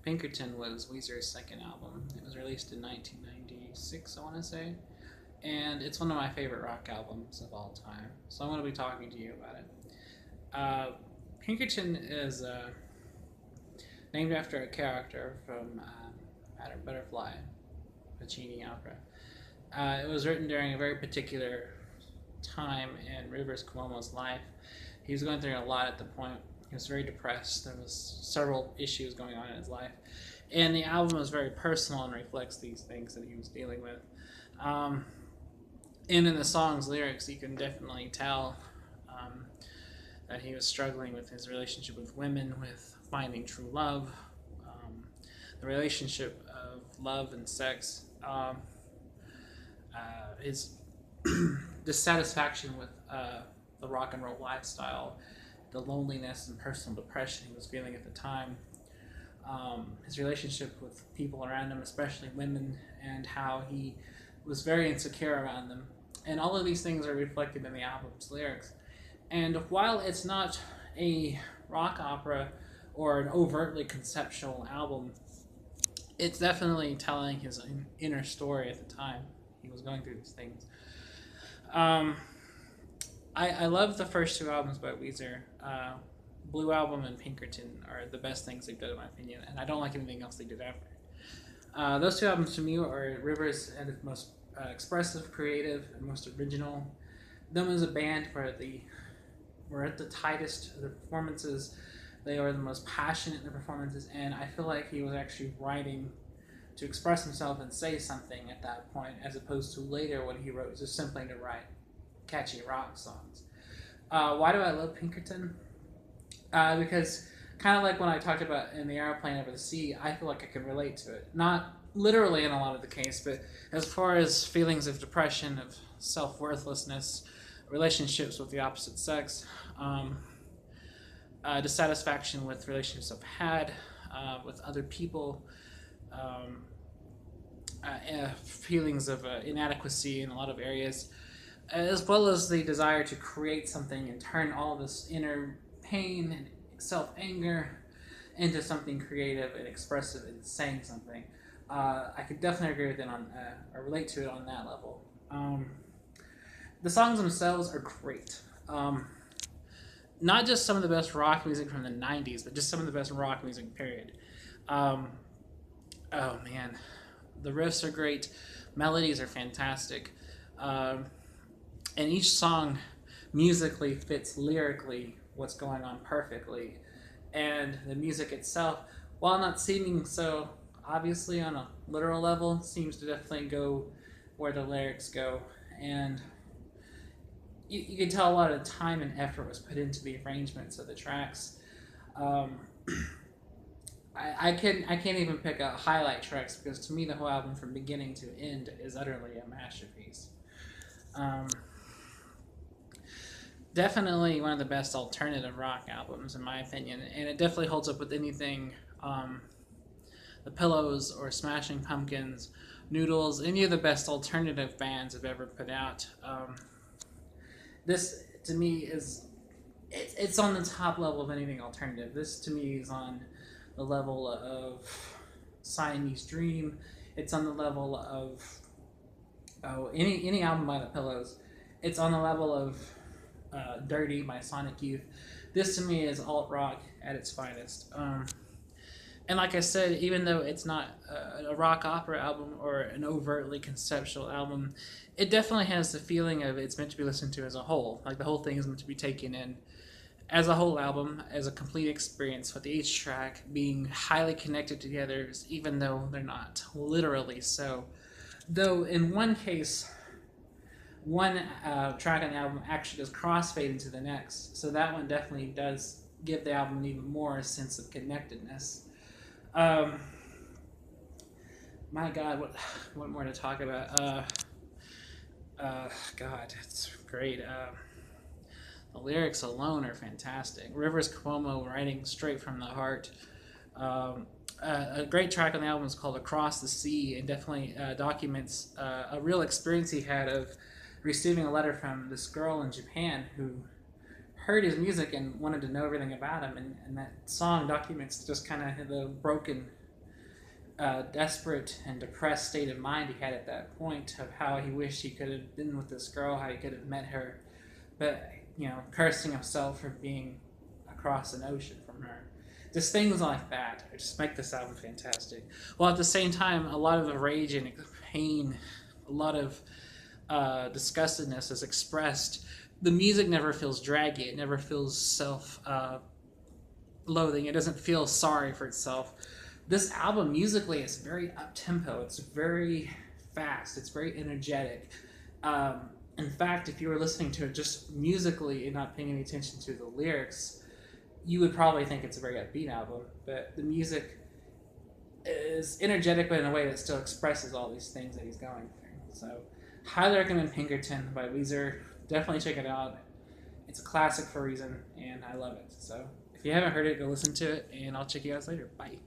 Pinkerton was Weezer's second album. It was released in 1996, I want to say, and it's one of my favorite rock albums of all time. So I'm going to be talking to you about it. Uh, Pinkerton is named after a character from Madame Butterfly, Puccini opera. It was written during a very particular time in Rivers Cuomo's life. He was going through a lot at the point. He was very depressed. There was several issues going on in his life, and the album is very personal and reflects these things that he was dealing with. Um, and in the song's lyrics, you can definitely tell that he was struggling with his relationship with women, with finding true love, the relationship of love and sex, his dissatisfaction with the rock and roll lifestyle, the loneliness and personal depression he was feeling at the time, his relationship with people around him, especially women, and how he was very insecure around them. And all of these things are reflected in the album's lyrics. And while it's not a rock opera or an overtly conceptual album, it's definitely telling his inner story at the time. He was going through these things. Um, I love the first two albums by Weezer. Blue Album and Pinkerton are the best things they've done, in my opinion, and I don't like anything else they did after. Those two albums to me are Rivers at its most expressive, creative, and most original. Them as a band were at the tightest of their performances. They were the most passionate in their performances, and I feel like he was actually writing to express himself and say something at that point, as opposed to later when he wrote just simply to write catchy rock songs. Why do I love Pinkerton? Because kind of like when I talked about in the airplane over the sea, I feel like I can relate to it. Not literally in a lot of the case, but as far as feelings of depression, of self-worthlessness, relationships with the opposite sex, dissatisfaction with relationships I've had with other people, feelings of inadequacy in a lot of areas, as well as the desire to create something and turn all this inner pain and self-anger into something creative and expressive and saying something. I could definitely agree with it or relate to it on that level. The songs themselves are great. Not just some of the best rock music from the 90s, but just some of the best rock music, period. Oh man, the riffs are great, melodies are fantastic, and each song musically fits lyrically what's going on perfectly. And the music itself, while not seeming so obviously on a literal level, seems to definitely go where the lyrics go. And you can tell a lot of time and effort was put into the arrangements of the tracks. I can't even pick out highlight tracks, because to me the whole album from beginning to end is utterly a masterpiece. Definitely one of the best alternative rock albums in my opinion, and it definitely holds up with anything the Pillows or Smashing Pumpkins, Noodles, any of the best alternative bands have ever put out. This to me is it's on the top level of anything alternative. This to me is on the level of Siamese Dream. It's on the level of any album by the Pillows. It's on the level of Dirty by Sonic Youth. This to me is alt rock at its finest. And like I said, even though it's not a rock opera album or an overtly conceptual album, it definitely has the feeling of it's meant to be listened to as a whole. Like the whole thing is meant to be taken in as a whole album, as a complete experience, with each track being highly connected together, even though they're not literally so. Though in one case, one track on the album actually does crossfade into the next, so that one definitely does give the album an even more sense of connectedness. My God, what more to talk about? God, it's great. The lyrics alone are fantastic. Rivers Cuomo writing straight from the heart. A great track on the album is called Across the Sea, and definitely documents a real experience he had of receiving a letter from this girl in Japan who heard his music and wanted to know everything about him. And that song documents just kind of the broken, desperate, and depressed state of mind he had at that point, of how he wished he could have been with this girl, how he could have met her, but, cursing himself for being across an ocean from her. Just things like that just make this album fantastic. While at the same time, a lot of the rage and pain, a lot of disgustedness is expressed. The music never feels draggy. It never feels self-loathing. It doesn't feel sorry for itself. This album, musically, is very up-tempo. It's very fast. It's very energetic. In fact, if you were listening to it just musically and not paying any attention to the lyrics, you would probably think it's a very upbeat album. But the music is energetic, but in a way that still expresses all these things that he's going through. So, highly recommend Pinkerton by Weezer. Definitely check it out. It's a classic for a reason, and I love it. So, if you haven't heard it, go listen to it, and I'll check you guys later. Bye.